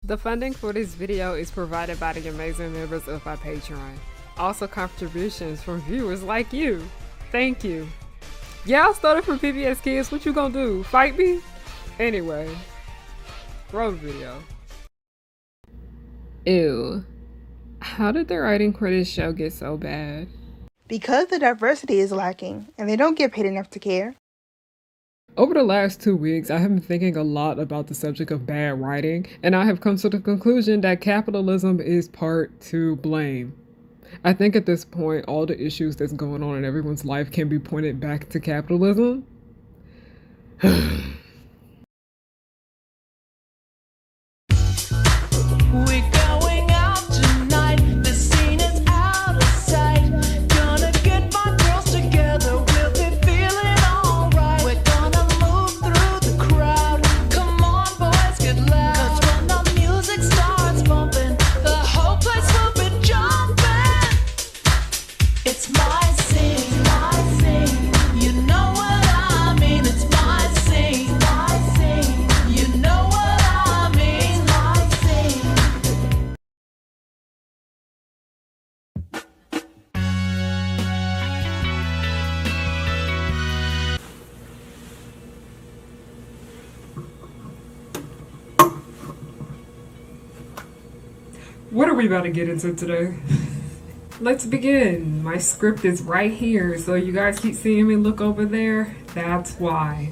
The funding for this video is provided by the amazing members of our Patreon. Also contributions from viewers like you. Thank you. Yeah, I started from PBS Kids. What you gonna do? Fight me? Anyway, roll the video. Ew. How did the writing for this show get so bad? Because the diversity is lacking, and they don't get paid enough to care. Over the last 2 weeks, I have been thinking a lot about the subject of bad writing, and I have come to the conclusion that capitalism is part to blame. I think at this point, all the issues that's going on in everyone's life can be pointed back to capitalism. What are we about to get into today? Let's begin. My script is right here, so you guys keep seeing me look over there. That's why.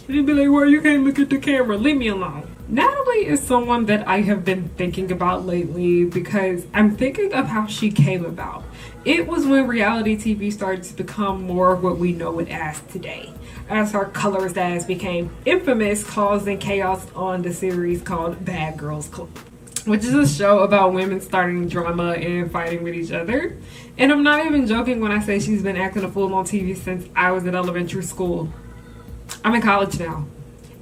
You'd be like, well, you can't look at the camera. Leave me alone. Natalie is someone that I have been thinking about lately because I'm thinking of how she came about. It was when reality TV started to become more of what we know it as today, as her colorist ass became infamous, causing chaos on the series called Bad Girls Club, which is a show about women starting drama and fighting with each other. And I'm not even joking when I say she's been acting a fool on TV since I was in elementary school. I'm in college now.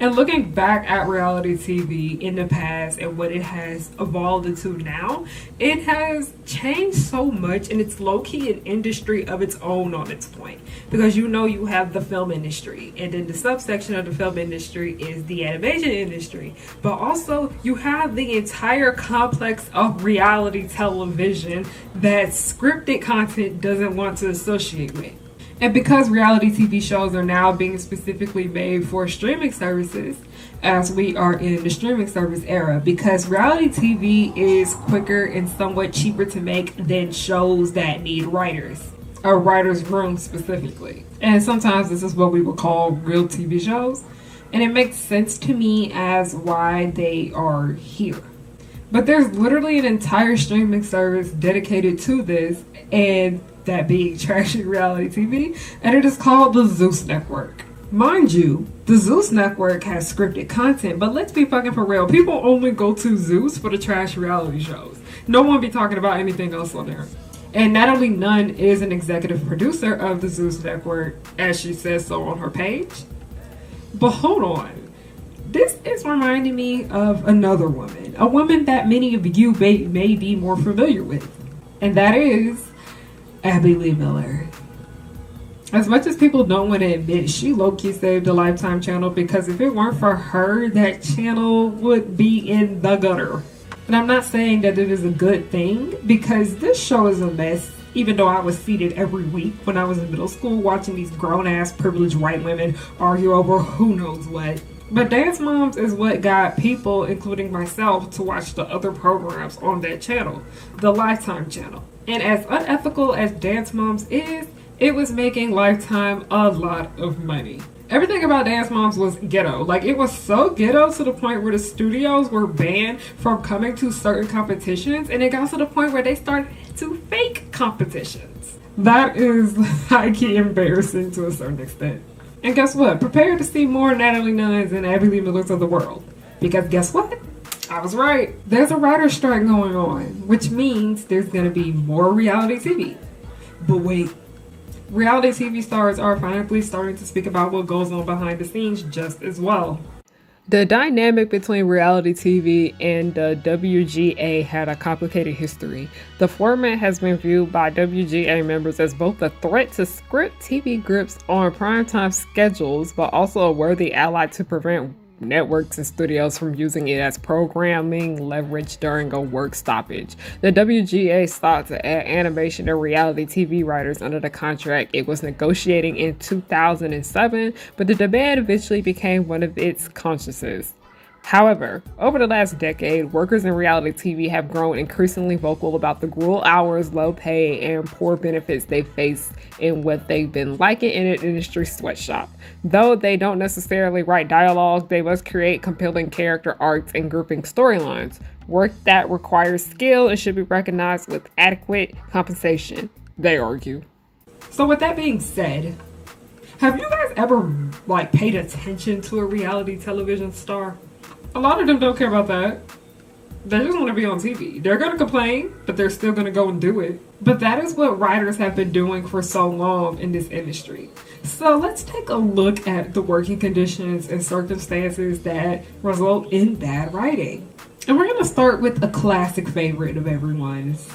And looking back at reality TV in the past and what it has evolved into now, it has changed so much, and it's low-key an industry of its own on its point. Because you know you have the film industry, and then the subsection of the film industry is the animation industry. But also you have the entire complex of reality television that scripted content doesn't want to associate with. And because reality TV shows are now being specifically made for streaming services, as we are in the streaming service era, because reality TV is quicker and somewhat cheaper to make than shows that need writers, or writers' room specifically. And sometimes this is what we would call real TV shows. And it makes sense to me as why they are here. But there's literally an entire streaming service dedicated to this, and that being trashy reality TV, and it is called the Zeus Network. Mind you, the Zeus Network has scripted content, but let's be fucking for real. People only go to Zeus for the trash reality shows. No one be talking about anything else on there. And Natalie Nunn is an executive producer of the Zeus Network, as she says so on her page. But hold on. This is reminding me of another woman. A woman that many of you may be more familiar with. And that is Abby Lee Miller. As much as people don't want to admit, she low-key saved the Lifetime channel, because if it weren't for her, that channel would be in the gutter. And I'm not saying that it is a good thing, because this show is a mess, even though I was seated every week when I was in middle school watching these grown-ass privileged white women argue over who knows what. But Dance Moms is what got people, including myself, to watch the other programs on that channel, the Lifetime channel. And as unethical as Dance Moms is, it was making Lifetime a lot of money. Everything about Dance Moms was ghetto. Like, it was so ghetto to the point where the studios were banned from coming to certain competitions, and it got to the point where they started to fake competitions. That is high-key embarrassing to a certain extent. And guess what? Prepare to see more Natalie Nunns and Abby Lee Millers of the world. Because guess what? I was right. There's a writer's strike going on, which means there's going to be more reality TV. But wait, reality TV stars are finally starting to speak about what goes on behind the scenes just as well. The dynamic between reality TV and the WGA had a complicated history. The format has been viewed by WGA members as both a threat to script TV grips on primetime schedules, but also a worthy ally to prevent networks and studios from using it as programming leverage during a work stoppage. The WGA sought to add animation and reality TV writers under the contract it was negotiating in 2007, but the demand eventually became one of its consciences. However, over the last decade, workers in reality TV have grown increasingly vocal about the gruel hours, low pay, and poor benefits they face in what they've been likened in an industry sweatshop. Though they don't necessarily write dialogue, they must create compelling character arcs and grouping storylines. Work that requires skill and should be recognized with adequate compensation, they argue. So with that being said, have you guys ever paid attention to a reality television star? A lot of them don't care about that. They just want to be on TV. They're going to complain, but they're still going to go and do it. But that is what writers have been doing for so long in this industry. So let's take a look at the working conditions and circumstances that result in bad writing. And we're going to start with a classic favorite of everyone's.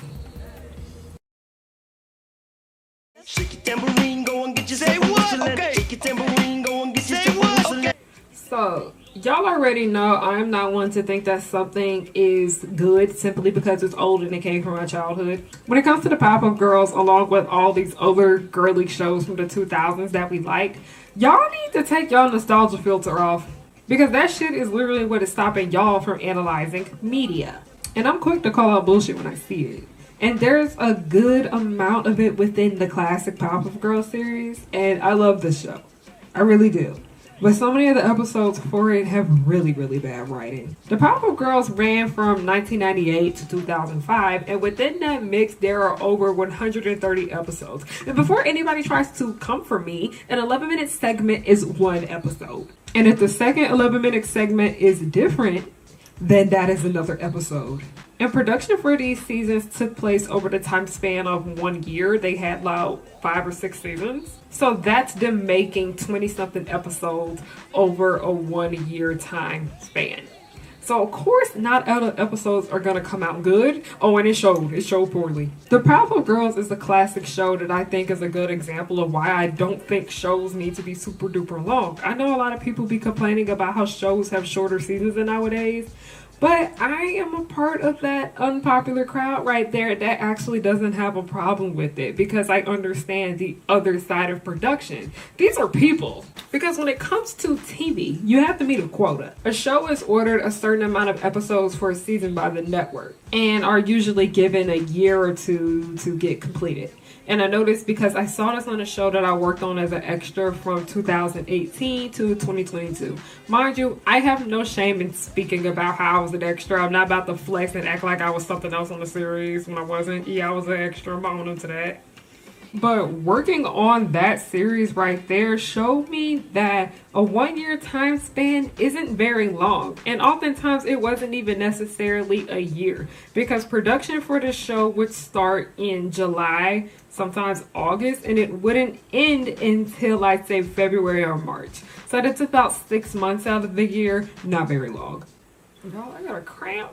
Shake your tambourine, go and get your say what? Okay. Shake your tambourine, go and get your say what? Okay. So y'all already know I'm not one to think that something is good simply because it's old and it came from my childhood. When it comes to the Powerpuff Girls, along with all these other girly shows from the 2000s that we liked, y'all need to take y'all nostalgia filter off, because that shit is literally what is stopping y'all from analyzing media. And I'm quick to call out bullshit when I see it. And there's a good amount of it within the classic Powerpuff Girls series, and I love this show. I really do. But so many of the episodes for it have really, really bad writing. The Powerpuff Girls ran from 1998 to 2005, and within that mix, there are over 130 episodes. And before anybody tries to come for me, an 11-minute segment is one episode. And if the second 11-minute segment is different, then that is another episode. And production for these seasons took place over the time span of 1 year. They had about 5 or 6 seasons. So that's them making 20-something episodes over a 1 year time span. So of course, not all the episodes are going to come out good. Oh, and it showed poorly. The Powerpuff Girls is a classic show that I think is a good example of why I don't think shows need to be super duper long. I know a lot of people be complaining about how shows have shorter seasons nowadays, but I am a part of that unpopular crowd right there that actually doesn't have a problem with it, because I understand the other side of production. These are people. Because when it comes to TV, you have to meet a quota. A show is ordered a certain amount of episodes for a season by the network and are usually given a year or two to get completed. And I noticed, because I saw this on a show that I worked on as an extra from 2018 to 2022. Mind you, I have no shame in speaking about how I was an extra. I'm not about to flex and act like I was something else on the series when I wasn't. Yeah, I was an extra. I'm on into that. But working on that series right there showed me that a 1 year time span isn't very long. And oftentimes it wasn't even necessarily a year, because production for the show would start in July, sometimes August, and it wouldn't end until I'd say February or March. So that's about 6 months out of the year. Not very long. Y'all, I got a cramp.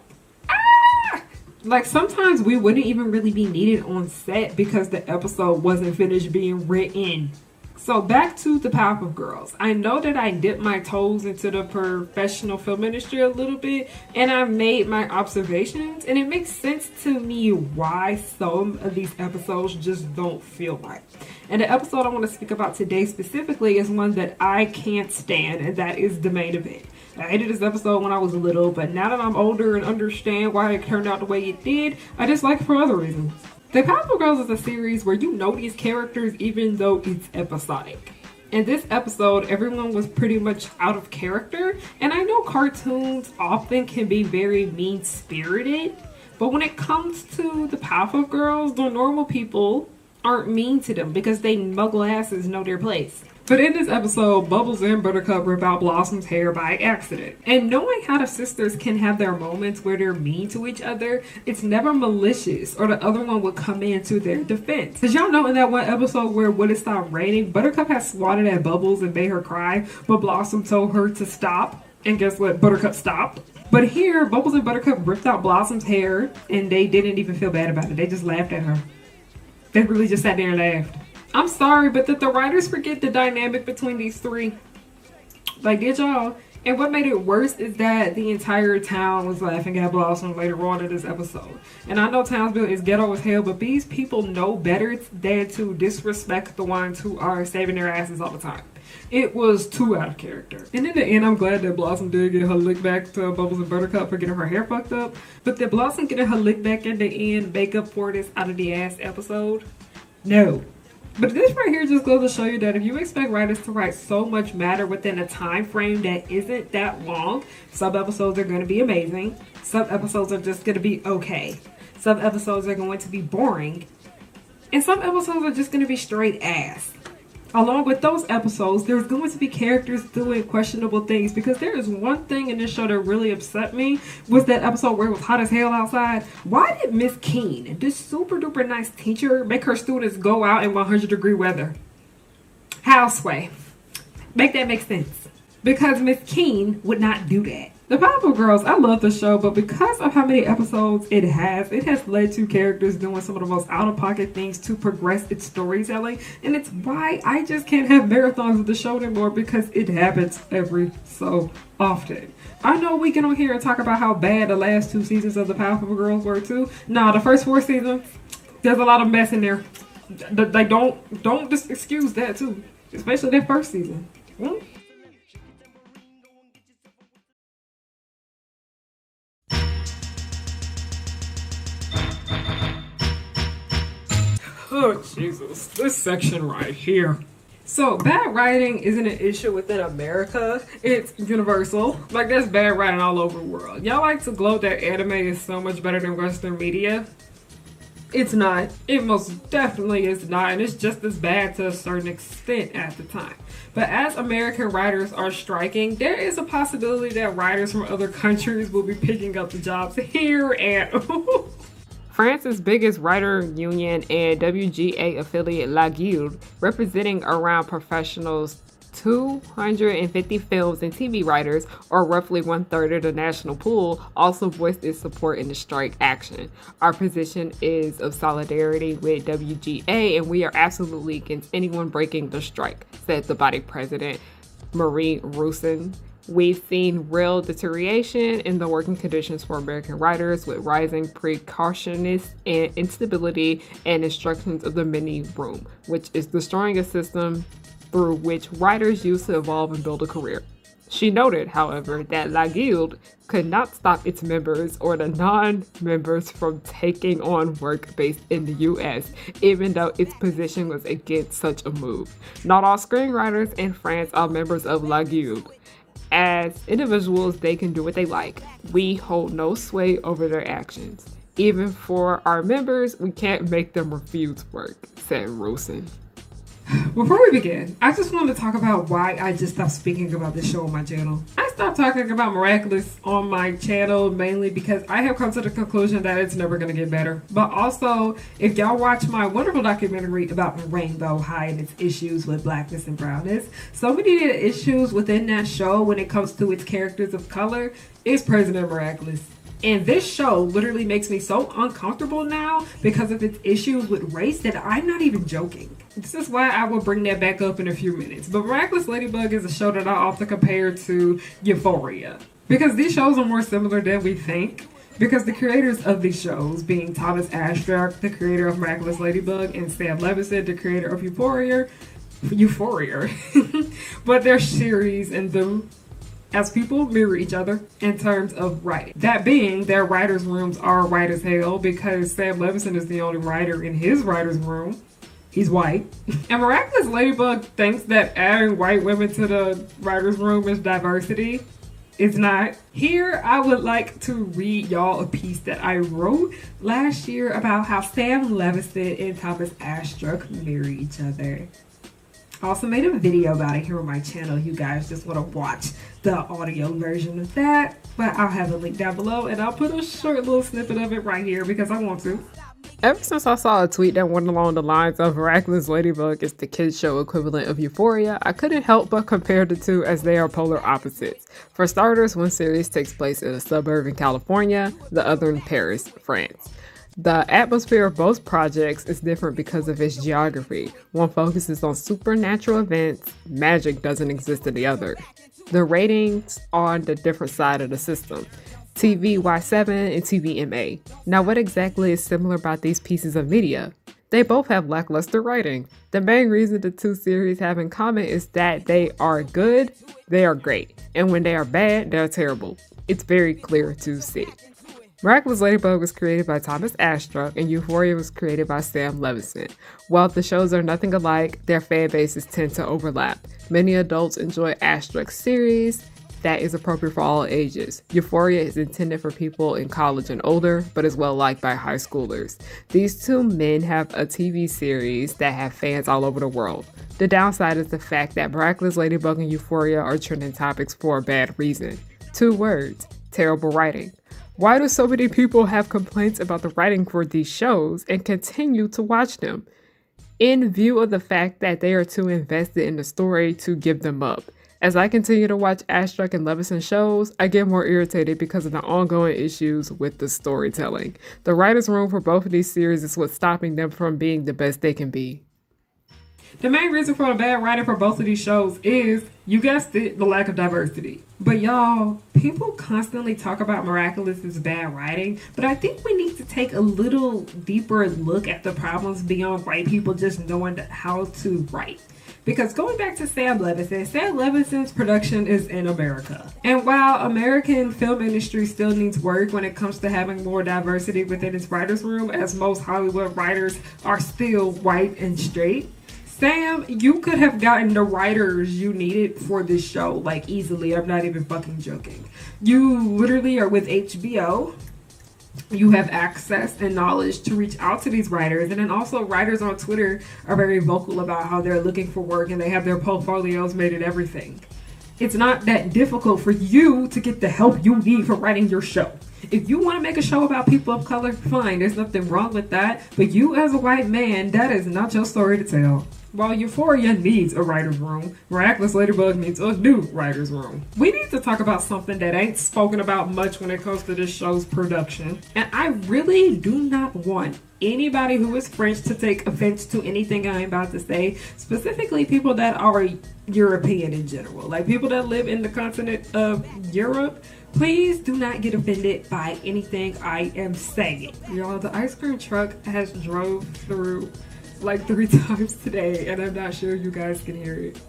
Like, sometimes we wouldn't even really be needed on set because the episode wasn't finished being written. So back to the Powerpuff Girls. I know that I dipped my toes into the professional film industry a little bit, and I made my observations, and it makes sense to me why some of these episodes just don't feel right. And the episode I want to speak about today specifically is one that I can't stand, and that is the main event. I hated this episode when I was little, but now that I'm older and understand why it turned out the way it did, I just like it for other reasons. The Powerpuff Girls is a series where you know these characters even though it's episodic. In this episode, everyone was pretty much out of character, and I know cartoons often can be very mean-spirited, but when it comes to the Powerpuff Girls, the normal people aren't mean to them because they muggle asses know their place. But in this episode, Bubbles and Buttercup rip out Blossom's hair by accident. And knowing how the sisters can have their moments where they're mean to each other, it's never malicious or the other one will come in to their defense. Cause y'all know in that one episode where when it stopped raining, Buttercup had swatted at Bubbles and made her cry, but Blossom told her to stop. And guess what? Buttercup stopped. But here, Bubbles and Buttercup ripped out Blossom's hair and they didn't even feel bad about it. They just laughed at her. They really just sat there and laughed. I'm sorry, but did the writers forget the dynamic between these three? Like, did y'all? And what made it worse is that the entire town was laughing at Blossom later on in this episode. And I know Townsville is ghetto as hell, but these people know better than to disrespect the ones who are saving their asses all the time. It was too out of character. And in the end, I'm glad that Blossom did get her lick back to Bubbles and Buttercup for getting her hair fucked up. But did Blossom getting her lick back in the end make up for this out of the ass episode? No. But this right here just goes to show you that if you expect writers to write so much matter within a time frame that isn't that long, some episodes are going to be amazing. Some episodes are just going to be okay. Some episodes are going to be boring. And some episodes are just going to be straight ass. Along with those episodes, there's going to be characters doing questionable things, because there is one thing in this show that really upset me was that episode where it was hot as hell outside. Why did Miss Keene, this super duper nice teacher, make her students go out in 100-degree weather? Houseway. Make that make sense. Because Miss Keene would not do that. The Powerpuff Girls, I love the show, but because of how many episodes it has led to characters doing some of the most out-of-pocket things to progress its storytelling, and it's why I just can't have marathons of the show anymore, because it happens every so often. I know we get on here and talk about how bad the last 2 seasons of the Powerpuff Girls were too. Nah, the first 4 seasons, there's a lot of mess in there. Like, don't just excuse that too, especially that first season. Oh, Jesus. This section right here. So, bad writing isn't an issue within America. It's universal. Like, there's bad writing all over the world. Y'all like to gloat that anime is so much better than Western media. It's not. It most definitely is not. And it's just as bad to a certain extent at the time. But as American writers are striking, there is a possibility that writers from other countries will be picking up the jobs here and... France's biggest writer union and WGA affiliate La Guilde, representing around professionals 250 films and TV writers, or roughly 1/3 of the national pool, also voiced its support in the strike action. Our position is of solidarity with WGA, and we are absolutely against anyone breaking the strike, said the body president, Marie Roussin. We've seen real deterioration in the working conditions for American writers, with rising precautionist and instability and instructions of the mini room, which is destroying a system through which writers use to evolve and build a career. She noted, however, that La Guilde could not stop its members or the non-members from taking on work based in the US, even though its position was against such a move. Not all screenwriters in France are members of La Guilde. As individuals, they can do what they like. We hold no sway over their actions. Even for our members, we can't make them refuse work, said Rosen. Before we begin, I just want to talk about why I just stopped speaking about this show on my channel. I stopped talking about Miraculous on my channel mainly because I have come to the conclusion that it's never going to get better. But also, if y'all watch my wonderful documentary about Rainbow High and its issues with blackness and brownness, so many of the issues within that show when it comes to its characters of color is President Miraculous. And this show literally makes me so uncomfortable now because of its issues with race that I'm not even joking. This is why I will bring that back up in a few minutes. But Miraculous Ladybug is a show that I often compare to Euphoria, because these shows are more similar than we think. Because the creators of these shows, being Thomas Ashdrack, the creator of Miraculous Ladybug, and Sam Levinson, the creator of Euphoria, but their series and them as people mirror each other in terms of writing. That being, their writers' rooms are white as hell because Sam Levinson is the only writer in his writer's room. He's white. And Miraculous Ladybug thinks that adding white women to the writer's room is diversity. It's not. Here, I would like to read y'all a piece that I wrote last year about how Sam Levinson and Thomas Ashdrack mirror each other. I also made a video about it here on my channel. You guys just want to watch the audio version of that, but I'll have a link down below, and I'll put a short little snippet of it right here because I want to. Ever since I saw a tweet that went along the lines of Miraculous Ladybug is the kids show equivalent of Euphoria, I couldn't help but compare the two as they are polar opposites. For starters, one series takes place in a suburb in California, the other in Paris, France. The atmosphere of both projects is different because of its geography. One focuses on supernatural events. Magic doesn't exist in the other. The ratings on the different side of the system. TV Y7 and TVMA. Now, what exactly is similar about these pieces of media? They both have lackluster writing. The main reason the two series have in common is that they are good, they are great, and when they are bad, they're terrible. It's very clear to see. Miraculous Ladybug was created by Thomas Astruck, and Euphoria was created by Sam Levinson. While the shows are nothing alike, their fan bases tend to overlap. Many adults enjoy Astruck's series that is appropriate for all ages. Euphoria is intended for people in college and older, but is well liked by high schoolers. These two men have a TV series that have fans all over the world. The downside is the fact that Miraculous Ladybug and Euphoria are trending topics for a bad reason. 2 words: terrible writing. Why do so many people have complaints about the writing for these shows and continue to watch them? In view of the fact that they are too invested in the story to give them up. As I continue to watch Astruck and Levinson shows, I get more irritated because of the ongoing issues with the storytelling. The writer's room for both of these series is what's stopping them from being the best they can be. The main reason for the bad writing for both of these shows is, you guessed it, the lack of diversity. But y'all, people constantly talk about Miraculous as bad writing, but I think we need to take a little deeper look at the problems beyond white people just knowing how to write. Because going back to Sam Levinson's production is in America. And while American film industry still needs work when it comes to having more diversity within its writer's room, as most Hollywood writers are still white and straight, Sam, you could have gotten the writers you needed for this show, like, easily. I'm not even fucking joking. You literally are with HBO. You have access and knowledge to reach out to these writers. And then also writers on Twitter are very vocal about how they're looking for work and they have their portfolios made and everything. It's not that difficult for you to get the help you need for writing your show. If you want to make a show about people of color, fine, there's nothing wrong with that. But you as a white man, that is not your story to tell. While Euphoria needs a writer's room, Miraculous Ladybug needs a new writer's room. We need to talk about something that ain't spoken about much when it comes to this show's production. And I really do not want anybody who is French to take offense to anything I'm about to say, specifically people that are European in general, like people that live in the continent of Europe. Please do not get offended by anything I am saying. Y'all, the ice cream truck has drove through like 3 times today, and I'm not sure you guys can hear it.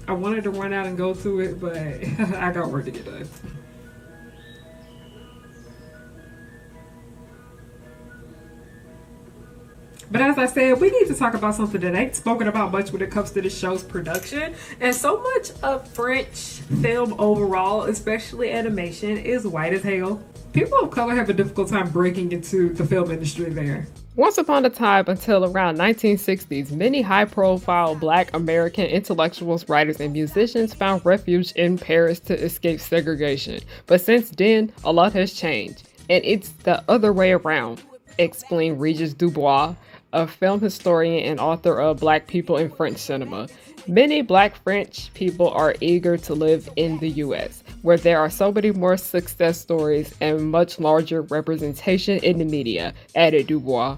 I wanted to run out and go to it, but I got work to get done. But as I said, we need to talk about something that ain't spoken about much when it comes to the show's production. And so much of French film overall, especially animation, is white as hell. People of color have a difficult time breaking into the film industry there. Once upon a time, until around 1960s, many high-profile Black American intellectuals, writers, and musicians found refuge in Paris to escape segregation. But since then, a lot has changed, and it's the other way around, explained Regis Dubois, a film historian and author of Black People in French Cinema. Many Black French people are eager to live in the US, where there are so many more success stories and much larger representation in the media, added Dubois.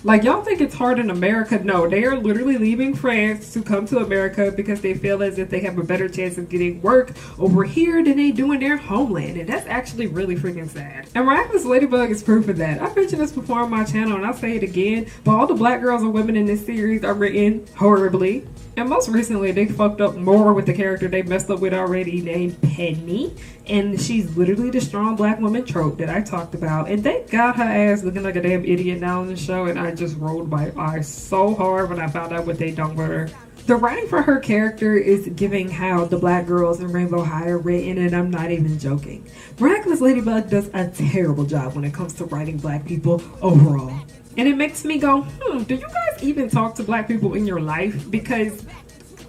Like, y'all think it's hard in America? No, they are literally leaving France to come to America because they feel as if they have a better chance of getting work over here than they do in their homeland. And that's actually really freaking sad. And Miraculous Ladybug is proof of that. I've mentioned this before on my channel and I'll say it again, but all the Black girls and women in this series are written horribly. And most recently, they fucked up more with the character they messed up with already named Penny. And she's literally the strong Black woman trope that I talked about. And they got her ass looking like a damn idiot now in the show. And I just rolled my eyes so hard when I found out what they done with her. The writing for her character is giving how the Black girls in Rainbow High are written, and I'm not even joking. Miraculous Ladybug does a terrible job when it comes to writing Black people overall. And it makes me go, do you guys even talk to Black people in your life? Because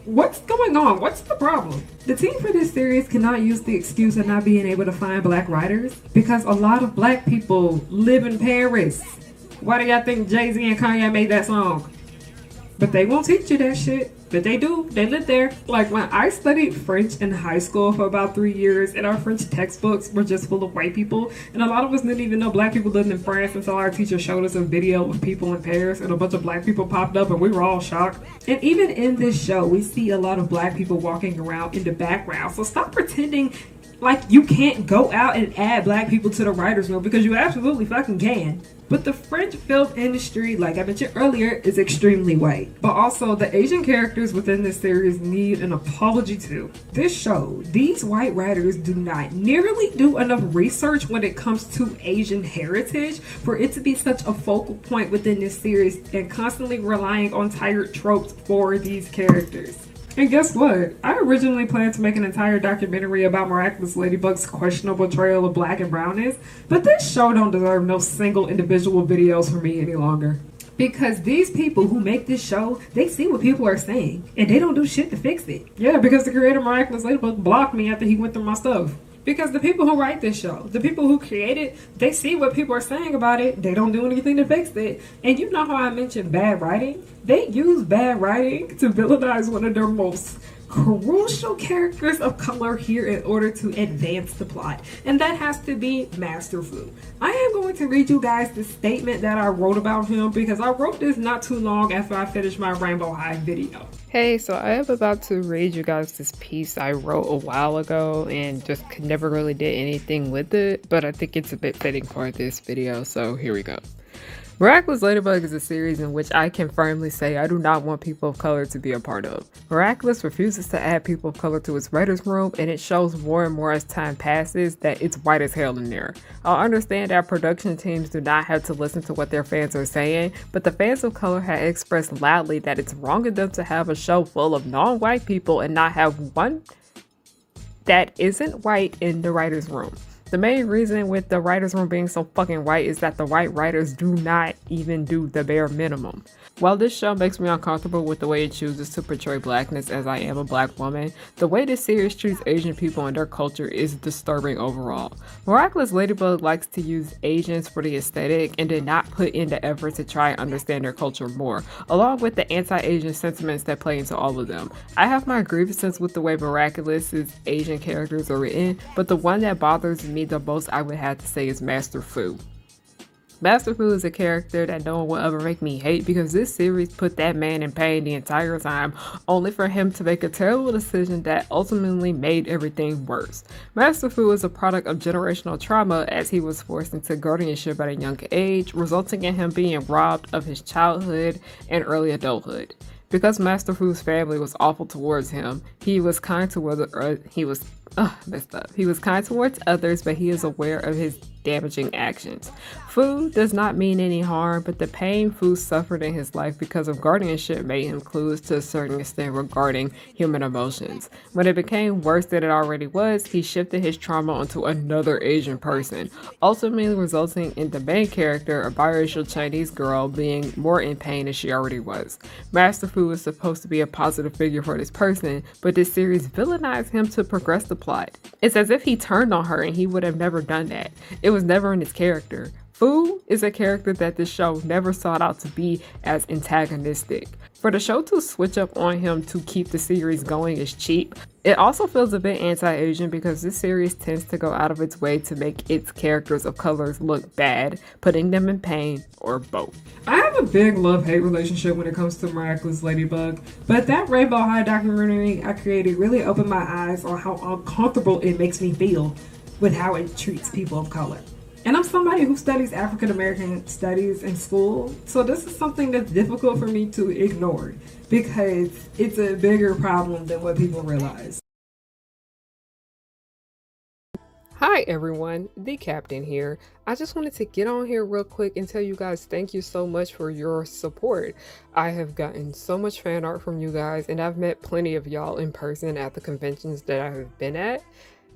what's going on? What's the problem? The team for this series cannot use the excuse of not being able to find Black writers because a lot of Black people live in Paris. Why do y'all think Jay-Z and Kanye made that song? But they won't teach you that shit. But they do. They live there. Like when I studied French in high school for about 3 years, and our French textbooks were just full of white people, and a lot of us didn't even know black people lived in France until our teacher showed us a video of people in Paris, and a bunch of black people popped up, and we were all shocked. And even in this show, we see a lot of black people walking around in the background. So stop pretending like you can't go out and add black people to the writer's room, because you absolutely fucking can. But the French film industry, like I mentioned earlier, is extremely white. But also, the Asian characters within this series need an apology too. This show, these white writers do not nearly do enough research when it comes to Asian heritage for it to be such a focal point within this series, and constantly relying on tired tropes for these characters. And guess what? I originally planned to make an entire documentary about Miraculous Ladybug's questionable portrayal of black and brownness, but this show don't deserve no single individual videos from me any longer. Because these people who make this show, they see what people are saying, and they don't do shit to fix it. Yeah, because the creator of Miraculous Ladybug blocked me after he went through my stuff. Because the people who write this show, the people who create it, they see what people are saying about it. They don't do anything to fix it. And you know how I mentioned bad writing? They use bad writing to villainize one of their most crucial characters of color here in order to advance the plot. And that has to be Master Fu. I am going to read you guys the statement that I wrote about him, because I wrote this not too long after I finished my Rainbow High video. Hey, so I am about to read you guys this piece I wrote a while ago and just never really did anything with it, but I think it's a bit fitting for this video, so here we go. Miraculous Ladybug is a series in which I can firmly say I do not want people of color to be a part of. Miraculous refuses to add people of color to its writer's room, and it shows more and more as time passes that it's white as hell in there. I understand that production teams do not have to listen to what their fans are saying, but the fans of color have expressed loudly that it's wrong of them to have a show full of non-white people and not have one that isn't white in the writer's room. The main reason with the writer's room being so fucking white is that the white writers do not even do the bare minimum. While this show makes me uncomfortable with the way it chooses to portray blackness, as I am a black woman, the way this series treats Asian people and their culture is disturbing overall. Miraculous Ladybug likes to use Asians for the aesthetic and did not put in the effort to try and understand their culture more, along with the anti-Asian sentiments that play into all of them. I have my grievances with the way Miraculous's Asian characters are written, but the one that bothers me the most, I would have to say, is Master Fu. Master Fu is a character that no one will ever make me hate, because this series put that man in pain the entire time, only for him to make a terrible decision that ultimately made everything worse. Master Fu is a product of generational trauma, as he was forced into guardianship at a young age, resulting in him being robbed of his childhood and early adulthood. Because Master Fu's family was awful towards him, he was kind towards others, but he is aware of his damaging actions. Fu does not mean any harm, but the pain Fu suffered in his life because of guardianship made him clueless to a certain extent regarding human emotions. When it became worse than it already was, he shifted his trauma onto another Asian person, ultimately resulting in the main character, a biracial Chinese girl, being more in pain than she already was. Master Fu is supposed to be a positive figure for this person, but this series villainized him to progress the plot. It's as if he turned on her and he would have never done that. It was never in his character. Fu is a character that this show never sought out to be as antagonistic. For the show to switch up on him to keep the series going is cheap. It also feels a bit anti-Asian, because this series tends to go out of its way to make its characters of colors look bad, putting them in pain, or both. I have a big love-hate relationship when it comes to Miraculous Ladybug, but that Rainbow High documentary I created really opened my eyes on how uncomfortable it makes me feel with how it treats people of color. And I'm somebody who studies African American studies in school, so this is something that's difficult for me to ignore, because it's a bigger problem than what people realize. Hi everyone, the captain here. I just wanted to get on here real quick and tell you guys thank you so much for your support. I have gotten so much fan art from you guys, and I've met plenty of y'all in person at the conventions that I have been at.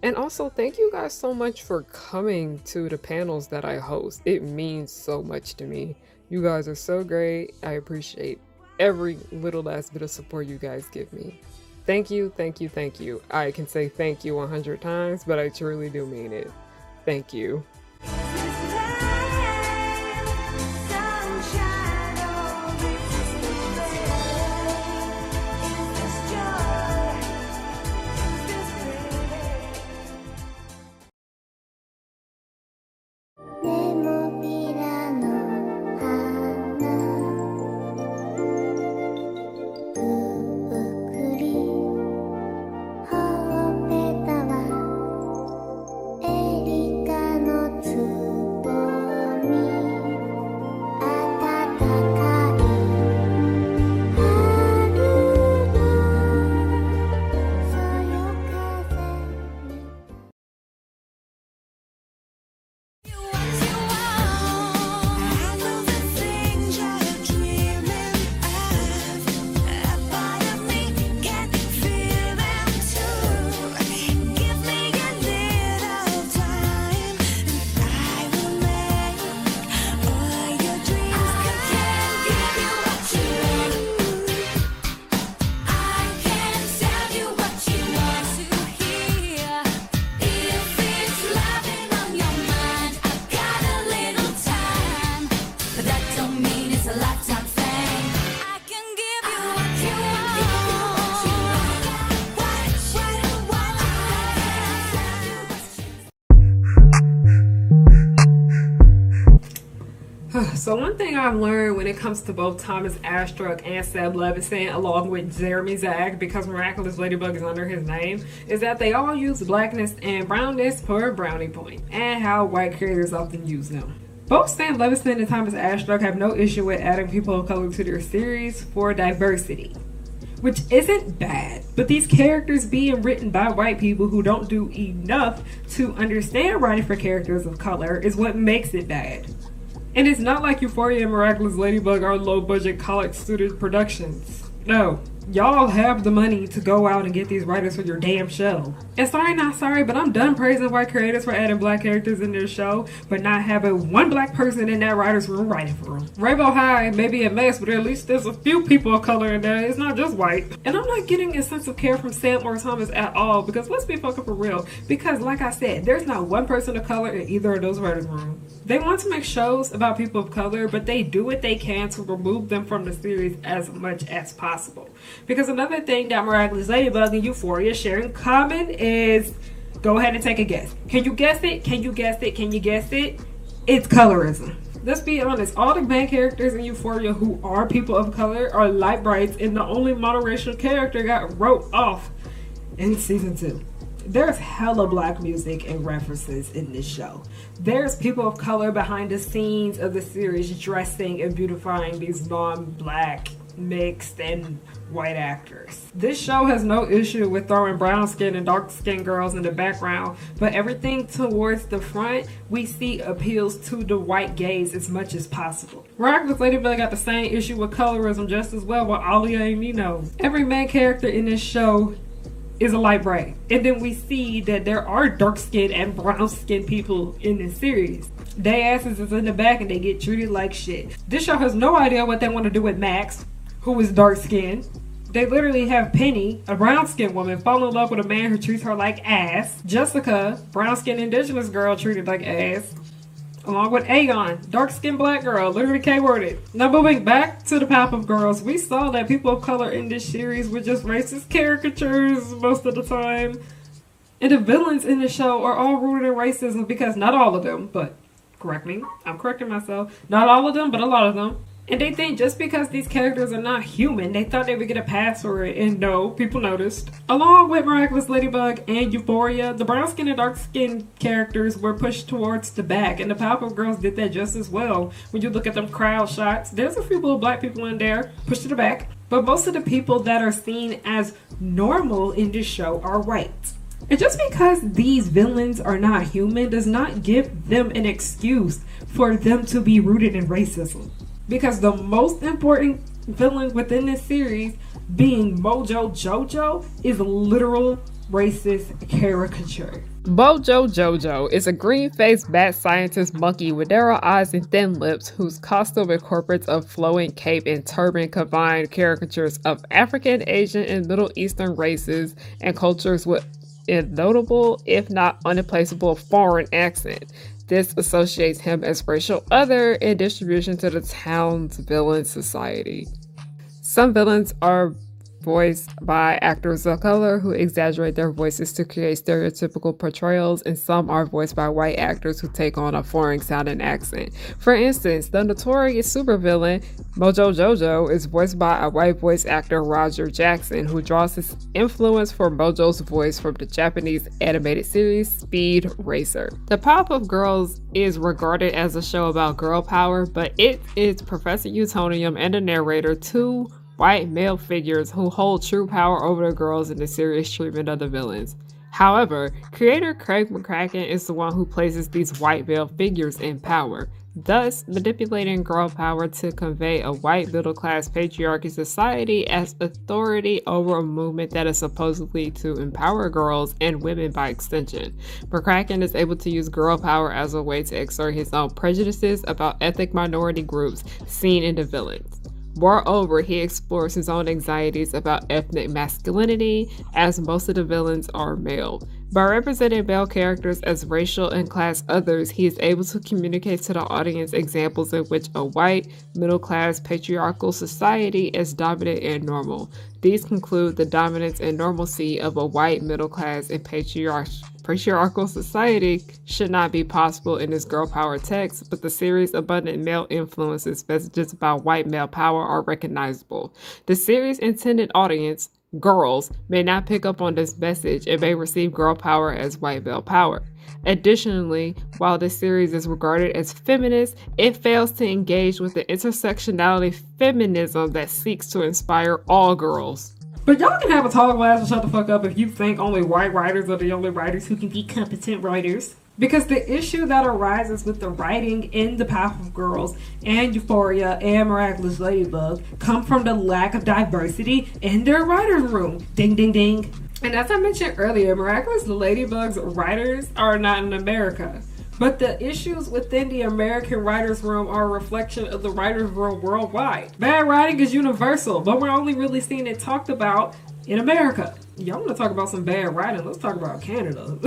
And also, thank you guys so much for coming to the panels that I host. It means so much to me. You guys are so great. I appreciate every little last bit of support you guys give me. Thank you, thank you, thank you. I can say thank you 100 times, but I truly do mean it. Thank you. So one thing I've learned when it comes to both Thomas Astruck and Seb Levinson, along with Jeremy Zag, because Miraculous Ladybug is under his name, is that they all use blackness and brownness for a brownie point, and how white creators often use them. Both Sam Levinson and Thomas Astruck have no issue with adding people of color to their series for diversity, which isn't bad, but these characters being written by white people who don't do enough to understand writing for characters of color is what makes it bad. And it's not like Euphoria and Miraculous Ladybug are low-budget college student productions. No, y'all have the money to go out and get these writers for your damn show. And sorry, not sorry, but I'm done praising white creators for adding black characters in their show, but not having one black person in that writer's room writing for them. Rainbow High may be a mess, but at least there's a few people of color in there. It's not just white. And I'm not getting a sense of care from Sam or Thomas at all, because let's be fucking for real. Because like I said, there's not one person of color in either of those writers' rooms. They want to make shows about people of color, but they do what they can to remove them from the series as much as possible. Because another thing that Miraculous Ladybug and Euphoria share in common is, go ahead and take a guess. Can you guess it? Can you guess it? Can you guess it? It's colorism. Let's be honest, all the main characters in Euphoria who are people of color are light brights, and the only monoracial character got wrote off in season 2. There's hella black music and references in this show. There's people of color behind the scenes of the series dressing and beautifying these non-black, mixed, and white actors. This show has no issue with throwing brown skin and dark skinned girls in the background, but everything towards the front we see appeals to the white gaze as much as possible. Miraculous Ladybug got the same issue with colorism just as well with Alia and Nino. Every main character in this show is a light bright, and then we see that there are dark skinned and brown skinned people in this series. They asses is in the back and they get treated like shit. This show has no idea what they want to do with Max, who is dark skinned. They literally have Penny, a brown skinned woman, fall in love with a man who treats her like ass. Jessica, brown skinned indigenous girl treated like ass. Along with Aegon, dark-skinned black girl, literally K-worded. Now moving back to the Powerpuff Girls, we saw that people of color in this series were just racist caricatures most of the time. And the villains in the show are all rooted in racism because not all of them, but correct me, I'm correcting myself. Not all of them, but a lot of them. And they think just because these characters are not human, they thought they would get a pass for it, and no, people noticed. Along with Miraculous Ladybug and Euphoria, the brown skin and dark skin characters were pushed towards the back, and the Powerpuff Girls did that just as well. When you look at them crowd shots, there's a few little black people in there, pushed to the back, but most of the people that are seen as normal in this show are white. And just because these villains are not human does not give them an excuse for them to be rooted in racism. Because the most important villain within this series, being Mojo Jojo, is a literal racist caricature. Mojo Jojo is a green-faced bat scientist monkey with narrow eyes and thin lips whose costume incorporates a flowing cape and turban combined caricatures of African, Asian, and Middle Eastern races and cultures with a notable, if not unreplaceable, foreign accent. This associates him as racial other in distribution to the town's villain society. Some villains are voiced by actors of color who exaggerate their voices to create stereotypical portrayals, and some are voiced by white actors who take on a foreign-sounding accent. For instance, the notorious supervillain Mojo Jojo is voiced by a white voice actor, Roger Jackson, who draws his influence for Mojo's voice from the Japanese animated series Speed Racer. The Powerpuff Girls is regarded as a show about girl power, but it is Professor Utonium and the narrator, two white male figures who hold true power over the girls in the serious treatment of the villains. However, creator Craig McCracken is the one who places these white male figures in power, thus manipulating girl power to convey a white middle-class patriarchy society as authority over a movement that is supposedly to empower girls and women by extension. McCracken is able to use girl power as a way to exert his own prejudices about ethnic minority groups seen in the villains. Moreover, he explores his own anxieties about ethnic masculinity, as most of the villains are male. By representing male characters as racial and class others, he is able to communicate to the audience examples in which a white, middle-class, patriarchal society is dominant and normal. These conclude the dominance and normalcy of a white, middle-class, and patriarchal society should not be possible in this girl power text, but the series' abundant male influences messages about white male power are recognizable. The series' intended audience, girls, may not pick up on this message and may receive girl power as white male power. Additionally, while this series is regarded as feminist, it fails to engage with the intersectionality feminism that seeks to inspire all girls. But y'all can have a tall glass and shut the fuck up if you think only white writers are the only writers who can be competent writers. Because the issue that arises with the writing in The Powerpuff Girls and Euphoria and Miraculous Ladybug come from the lack of diversity in their writer's room. Ding, ding, ding. And as I mentioned earlier, Miraculous Ladybug's writers are not in America. But the issues within the American writer's room are a reflection of the writer's room worldwide. Bad writing is universal, but we're only really seeing it talked about in America. Y'all want to talk about some bad writing? Let's talk about Canada.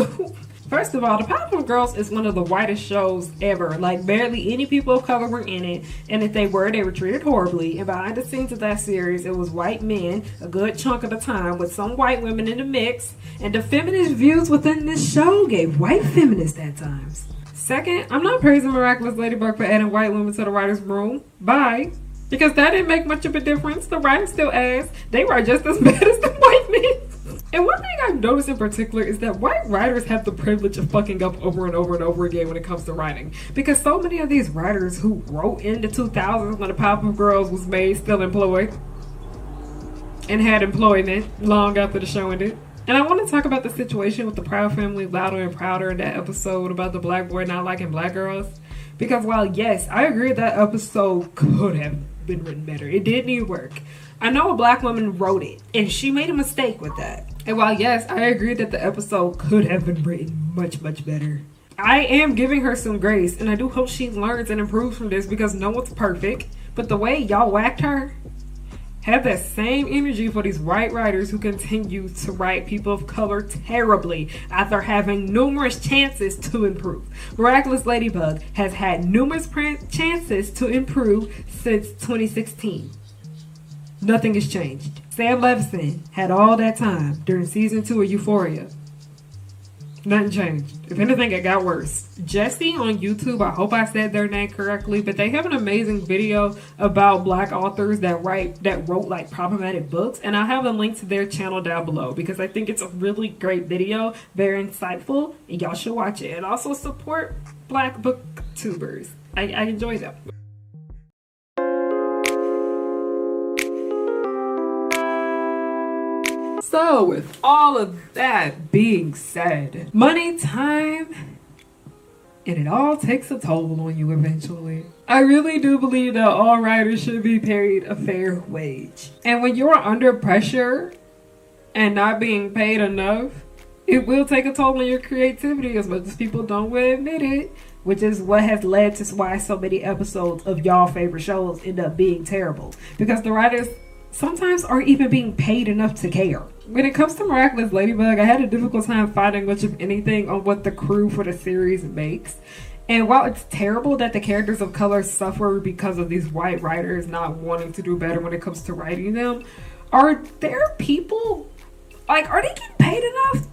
First of all, The Powerpuff Girls is one of the whitest shows ever. Like, barely any people of color were in it, and if they were treated horribly. And behind the scenes of that series, it was white men a good chunk of the time, with some white women in the mix. And the feminist views within this show gave white feminists at times. Second, I'm not praising Miraculous Ladybug for adding white women to the writer's room. Bye. Because that didn't make much of a difference. The writing still ass. They write just as bad as the white men. And one thing I've noticed in particular is that white writers have the privilege of fucking up over and over and over again when it comes to writing. Because so many of these writers who wrote in the 2000s when The Powerpuff Girls was made still employed. And had employment long after the show ended. And I want to talk about the situation with the Proud Family Louder and Prouder in that episode about the black boy not liking black girls. Because while yes, I agree that episode could have been written better, it did need work. I know a black woman wrote it, and she made a mistake with that. And while yes, I agree that the episode could have been written much, much better, I am giving her some grace, and I do hope she learns and improves from this because no one's perfect. But the way y'all whacked her, have that same energy for these white writers who continue to write people of color terribly after having numerous chances to improve. Miraculous Ladybug has had numerous chances to improve since 2016. Nothing has changed. Sam Levinson had all that time during season 2 of Euphoria. Nothing changed. If anything, it got worse. Jesse on YouTube, I hope I said their name correctly, but they have an amazing video about black authors that wrote like problematic books, and I'll have a link to their channel down below because I think it's a really great video, very insightful, and y'all should watch it. And also support black booktubers. I enjoy them. So, with all of that being said, money, time, and it all takes a toll on you eventually. I really do believe that all writers should be paid a fair wage. And when you're under pressure and not being paid enough, it will take a toll on your creativity as much as people don't want to admit it. Which is what has led to why so many episodes of y'all favorite shows end up being terrible. Because the writers sometimes aren't even being paid enough to care. When it comes to Miraculous Ladybug, I had a difficult time finding much of anything on what the crew for the series makes. And while it's terrible that the characters of color suffer because of these white writers not wanting to do better when it comes to writing them, are there people, like, are they getting paid enough?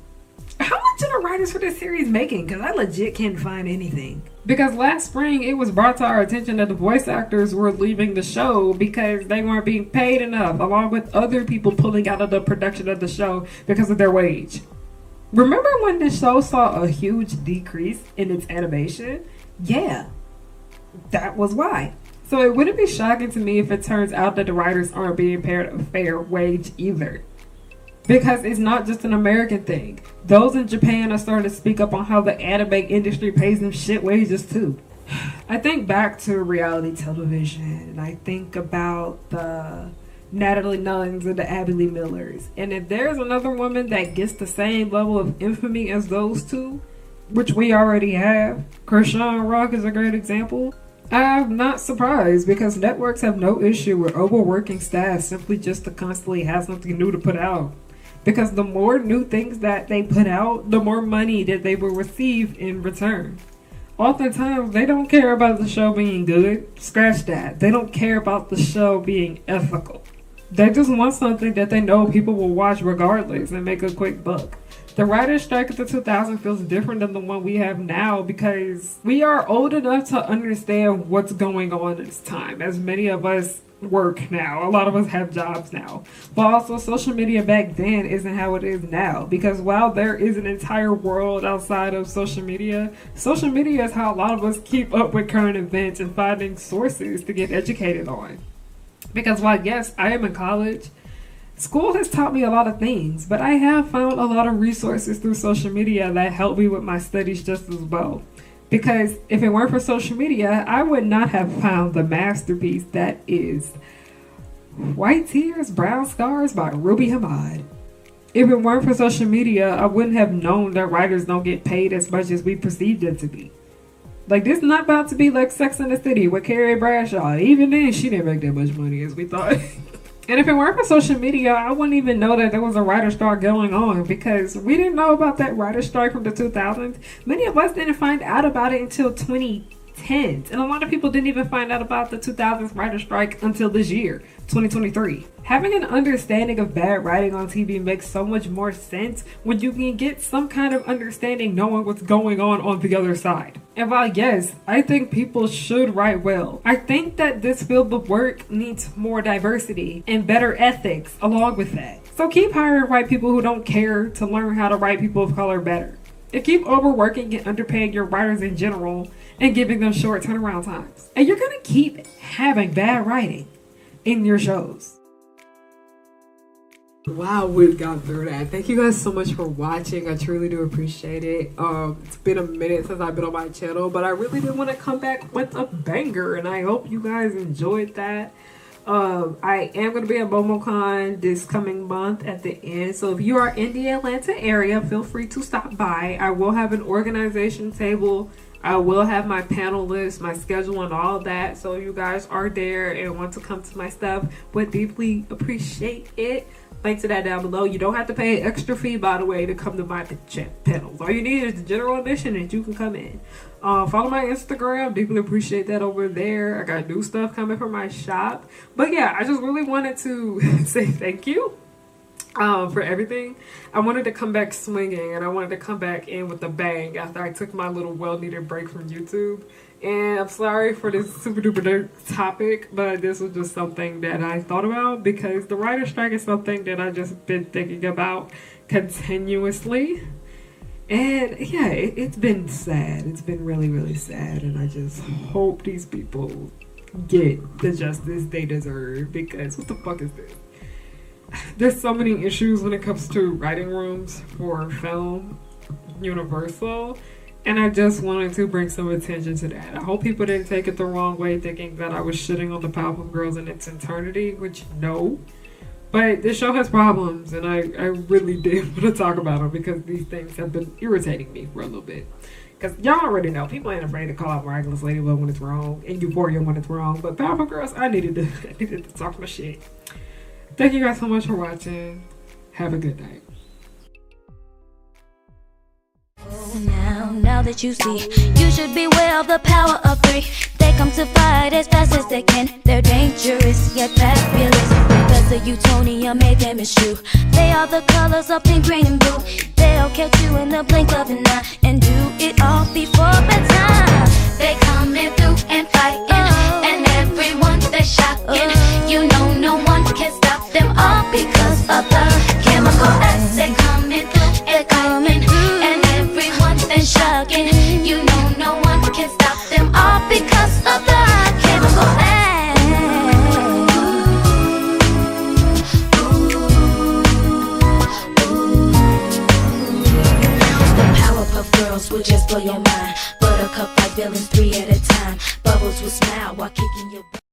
How much are the writers for this series making? Because I legit can't find anything. Because last spring, it was brought to our attention that the voice actors were leaving the show because they weren't being paid enough, along with other people pulling out of the production of the show because of their wage. Remember when the show saw a huge decrease in its animation? Yeah, that was why. So it wouldn't be shocking to me if it turns out that the writers aren't being paid a fair wage either. Because it's not just an American thing. Those in Japan are starting to speak up on how the anime industry pays them shit wages too. I think back to reality television, and I think about the Natalie Nunns and the Abby Lee Millers. And if there's another woman that gets the same level of infamy as those two, which we already have, Krishan Rock is a great example, I'm not surprised because networks have no issue with overworking staff simply just to constantly have something new to put out. because the more new things that they put out, the more money that they will receive in return. Oftentimes, they don't care about the show being good. Scratch that. They don't care about the show being ethical. They just want something that they know people will watch regardless and make a quick buck. The writer's strike of the 2000s feels different than the one we have now because we are old enough to understand what's going on in this time, as many of us work now. A lot of us have jobs now. But also, social media back then isn't how it is now, because while there is an entire world outside of social media is how a lot of us keep up with current events and finding sources to get educated on. Because while yes, I am in college, school has taught me a lot of things, but I have found a lot of resources through social media that help me with my studies just as well. Because if it weren't for social media, I would not have found the masterpiece that is White Tears, Brown Scars by Ruby Hamad. If it weren't for social media, I wouldn't have known that writers don't get paid as much as we perceived it to be. Like, this is not about to be like Sex and the City with Carrie Bradshaw. Even then, she didn't make that much money as we thought. And if it weren't for social media, I wouldn't even know that there was a writer's strike going on, because we didn't know about that writer's strike from the 2000s. Many of us didn't find out about it until 2010. And a lot of people didn't even find out about the 2000s writer's strike until this year, 2023. Having an understanding of bad writing on TV makes so much more sense when you can get some kind of understanding knowing what's going on the other side. And while yes, I think people should write well, I think that this field of work needs more diversity and better ethics along with that. So keep hiring white people who don't care to learn how to write people of color better. And keep overworking and underpaying your writers in general and giving them short turnaround times. And you're gonna keep having bad writing in your shows. Wow, we've gone through that. Thank you guys so much for watching. I truly do appreciate it. It's been a minute since I've been on my channel, but I really did want to come back with a banger, and I hope you guys enjoyed that. I am going to be at MomoCon this coming month at the end, so if you are in the Atlanta area, feel free to stop by. I will have an organization table. I will have my panel list, my schedule, and all of that. So if you guys are there and want to come to my stuff, would deeply appreciate it. Link to that down below. You don't have to pay an extra fee, by the way, to come to my panels. All you need is the general admission and you can come in. Follow my Instagram. Deeply appreciate that over there. I got new stuff coming from my shop. But yeah, I just really wanted to say thank you for everything. I wanted to come back swinging, and I wanted to come back in with a bang after I took my little well-needed break from YouTube. And I'm sorry for this super duper topic, but this was just something that I thought about because the writer's strike is something that I've just been thinking about continuously. And yeah, it's been sad. It's been really, really sad. And I just hope these people get the justice they deserve, because what the fuck is this? There's so many issues when it comes to writing rooms for film, Universal. And I just wanted to bring some attention to that. I hope people didn't take it the wrong way, thinking that I was shitting on the Powerpuff Girls in its entirety, which no. But this show has problems, and I really did want to talk about them because these things have been irritating me for a little bit. Because y'all already know, people ain't afraid to call out Miraculous Ladybug when it's wrong, and Euphoria when it's wrong. But Powerpuff Girls, I needed to talk my shit. Thank you guys so much for watching. Have a good night. Now that you see, you should beware of the power of three. They come to fight as fast as they can. They're dangerous yet fabulous. Because the Eutonia made them eschew. They are the colors of pink, green, and blue. They'll catch you in the blink of an eye and do it all before bedtime. They coming through and fighting, and everyone they're shocking. You know no one can stop them all because of the chemical X. They coming through and fighting, and everyone they're shocking. You know no one can stop them all because of the chemical X. The Powerpuff Girls will just blow your mind. Buttercup like villains 3 at a time. Bubbles will smile while kicking your butt.